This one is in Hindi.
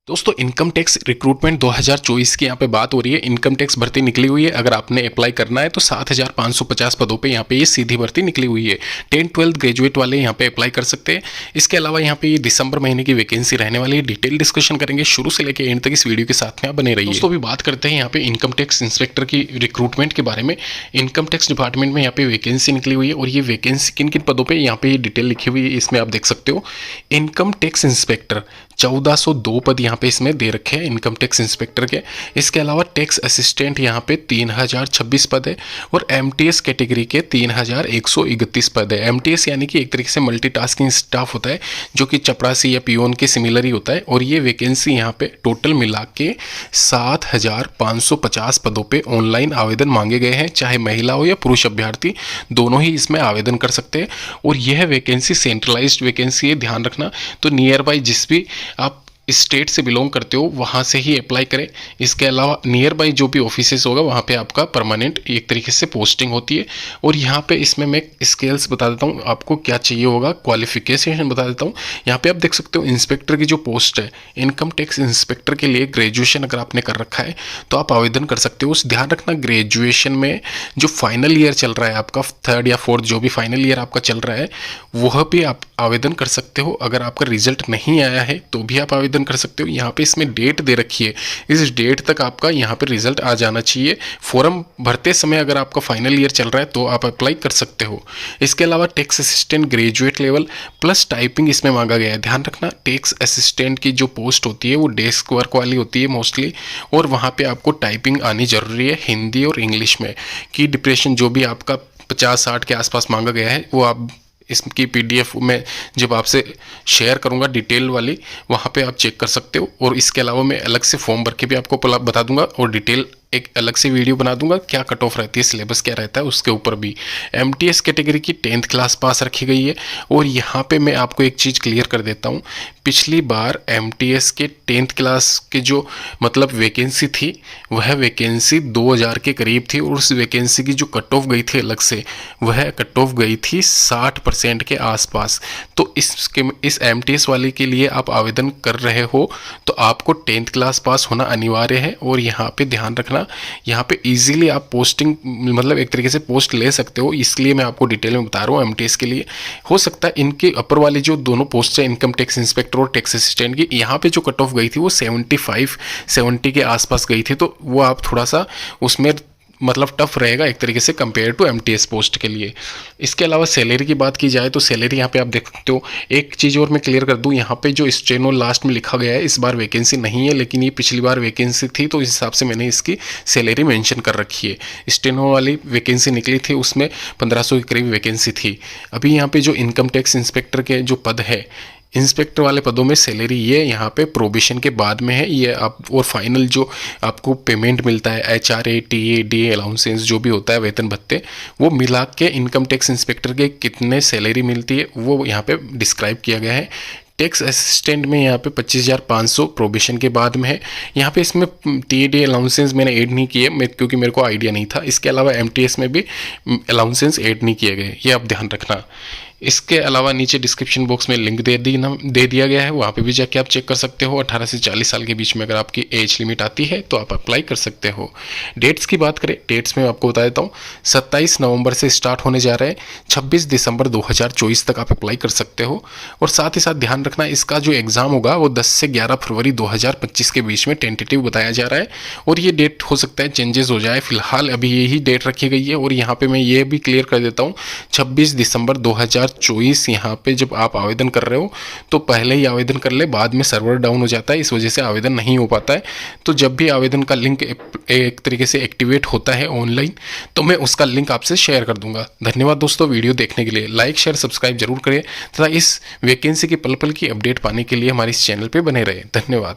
दोस्तों इनकम टैक्स रिक्रूटमेंट 2024 की यहाँ पे बात हो रही है। इनकम टैक्स भर्ती निकली हुई है। अगर आपने अप्लाई करना है तो 7,550 पदों पे यहाँ पे ये सीधी भर्ती निकली हुई है। 10-12 ग्रेजुएट वाले यहाँ पे अप्लाई कर सकते हैं। इसके अलावा यहाँ पे ये दिसंबर महीने की वैकेंसी रहने वाली है। डिटेल डिस्कशन करेंगे शुरू से लेकर एंड तक इस वीडियो के साथ में आप बने रहिए। दोस्तों अभी बात करते हैं यहाँ पे इनकम टैक्स इंस्पेक्टर की रिक्रूटमेंट के बारे में। इनकम टैक्स डिपार्टमेंट में यहाँ पे वैकेंसी निकली हुई है और ये वैकेंसी किन किन पदों पर यहाँ पे ये डिटेल लिखी हुई है, इसमें आप देख सकते हो। इनकम टैक्स इंस्पेक्टर 1402 पद यहाँ पे इसमें दे रखे हैं इनकम टैक्स इंस्पेक्टर के। इसके अलावा टैक्स असिस्टेंट यहाँ पे 3026 पद है और एमटीएस कैटेगरी के 3131 पद है। एमटीएस यानी कि एक तरीके से मल्टीटास्किंग स्टाफ होता है जो कि चपरासी या पियोन के सिमिलर ही होता है। और ये वैकेंसी यहाँ पे टोटल मिला के 7550 पदों पे ऑनलाइन आवेदन मांगे गए हैं। चाहे महिला हो या पुरुष अभ्यर्थी दोनों ही इसमें आवेदन कर सकते हैं। और यह वैकेंसी सेंट्रलाइज्ड वैकेंसी है, ध्यान रखना। तो नियर बाय जिस भी आप स्टेट से बिलोंग करते हो वहाँ से ही अप्लाई करें। इसके अलावा नियर बाई जो भी ऑफिसेस होगा वहाँ पे आपका परमानेंट एक तरीके से पोस्टिंग होती है। और यहाँ पे इसमें मैं स्केल्स बता देता हूँ आपको क्या चाहिए होगा, क्वालिफिकेशन बता देता हूँ। यहाँ पे आप देख सकते हो इंस्पेक्टर की जो पोस्ट है, इनकम टैक्स इंस्पेक्टर के लिए ग्रेजुएशन अगर आपने कर रखा है तो आप आवेदन कर सकते हो। उस ध्यान रखना ग्रेजुएशन में जो फाइनल ईयर चल रहा है आपका, 3rd या 4th जो भी फाइनल ईयर आपका चल रहा है वह भी आप आवेदन कर सकते हो। अगर आपका रिजल्ट नहीं आया है तो भी आप आवेदन कर सकते हो। यहाँ पे इसमें डेट दे रखी है, इस डेट तक आपका यहाँ पे रिजल्ट आ जाना चाहिए। फॉर्म भरते समय अगर आपका फाइनल ईयर चल रहा है तो आप अप्लाई कर सकते हो। इसके अलावा tax assistant graduate level plus typing इसमें मांगा गया है। ध्यान रखना टैक्स असिस्टेंट की जो पोस्ट होती है वो डेस्क वर्क वाली होती है मोस्टली, और वहाँ पे आपको टाइपिंग आनी जरूरी है हिंदी और इंग्लिश में। की डिप्रेशन जो भी आपका 50-60 के आसपास मांगा गया है वो आप इसकी पीडीएफ में जब आपसे शेयर करूंगा डिटेल वाली, वहाँ पे आप चेक कर सकते हो। और इसके अलावा मैं अलग से फॉर्म भर के भी आपको बता दूंगा और डिटेल एक अलग से वीडियो बना दूंगा क्या कट ऑफ रहती है, सिलेबस क्या रहता है उसके ऊपर भी। एमटीएस कैटेगरी की 10th क्लास पास रखी गई है। और यहाँ पे मैं आपको एक चीज़ क्लियर कर देता हूँ, पिछली बार एमटीएस के 10th क्लास के जो मतलब वैकेंसी थी वह वैकेंसी 2000 के करीब थी। और उस वैकेंसी की जो कट ऑफ गई थी अलग से, वह कट ऑफ गई थी 60% के आसपास। तो इस एमटीएस वाले के लिए आप आवेदन कर रहे हो तो आपको 10th क्लास पास होना अनिवार्य है। और यहाँ पे ध्यान रखना, यहाँ पे इजीली आप पोस्टिंग मतलब एक तरीके से पोस्ट ले सकते हो, इसलिए मैं आपको डिटेल में बता रहा हूँ। एमटीएस के लिए हो सकता है इनके अपर वाली जो दोनों पोस्ट है इनकम टैक्स इंस्पेक्टर और टैक्स असिस्टेंट की, यहाँ पे जो कट ऑफ गई थी वो 75-70 के आसपास गई थी। तो वो आप थोड़ा सा उसमें मतलब टफ रहेगा एक तरीके से कंपेयर टू एमटीएस पोस्ट के लिए। इसके अलावा सैलरी की बात की जाए तो सैलरी यहाँ पे आप देख सकते हो। एक चीज़ और मैं क्लियर कर दूँ, यहाँ पे जो स्टेनो लास्ट में लिखा गया है इस बार वैकेंसी नहीं है, लेकिन ये पिछली बार वैकेंसी थी तो इस हिसाब से मैंने इसकी सैलरी मेंशन कर रखी है। स्टेनो वाली वैकेंसी निकली थी उसमें 1500 के करीब वैकेंसी थी। अभी यहाँ पे जो इनकम टैक्स इंस्पेक्टर के जो पद है, इंस्पेक्टर वाले पदों में सैलरी ये यहाँ पे प्रोबेशन के बाद में है ये आप, और फाइनल जो आपको पेमेंट मिलता है एचआरए टीए डी अलाउंसेंस जो भी होता है वेतन भत्ते, वो मिला के इनकम टैक्स इंस्पेक्टर के कितने सैलरी मिलती है वो यहाँ पे डिस्क्राइब किया गया है। टैक्स असिस्टेंट में यहाँ पे 25,500 प्रोबेशन के बाद में है। यहाँ पे इसमें टीएडी अलाउंसेंस मैंने ऐड नहीं किए क्योंकि मेरे को आइडिया नहीं था। इसके अलावा एमटीएस में भी अलाउंसेंस ऐड नहीं किए गए, ये आप ध्यान रखना। इसके अलावा नीचे डिस्क्रिप्शन बॉक्स में लिंक दे दिया गया है, वहाँ पे भी जाके आप चेक कर सकते हो। 18 से 40 साल के बीच में अगर आपकी एज लिमिट आती है तो आप अप्लाई कर सकते हो। डेट्स की बात करें, डेट्स में आपको बता देता हूँ 27 नवंबर से स्टार्ट होने जा रहे हैं, 26 दिसंबर 2024 तक आप अप्लाई कर सकते हो। और साथ ही साथ ध्यान रखना इसका जो एग्ज़ाम होगा वो 10 से 11 फरवरी 2025 के बीच में टेंटेटिव बताया जा रहा है। और ये डेट हो सकता है चेंजेस हो जाए, फिलहाल अभी यही डेट रखी गई है। और यहाँ पर मैं ये भी क्लियर कर देता हूँ 26 दिसंबर 2024 यहाँ पे जब आप आवेदन कर रहे हो तो पहले ही आवेदन कर ले, बाद में सर्वर डाउन हो जाता है, इस वजह से आवेदन नहीं हो पाता है। तो जब भी आवेदन का लिंक एक तरीके से एक्टिवेट होता है ऑनलाइन तो मैं उसका लिंक आपसे शेयर कर दूंगा। धन्यवाद दोस्तों वीडियो देखने के लिए, लाइक शेयर सब्सक्राइब जरूर करें तथा इस वैकेंसी की पल पल की अपडेट पाने के लिए हमारे इस चैनल पर बने रहे। धन्यवाद।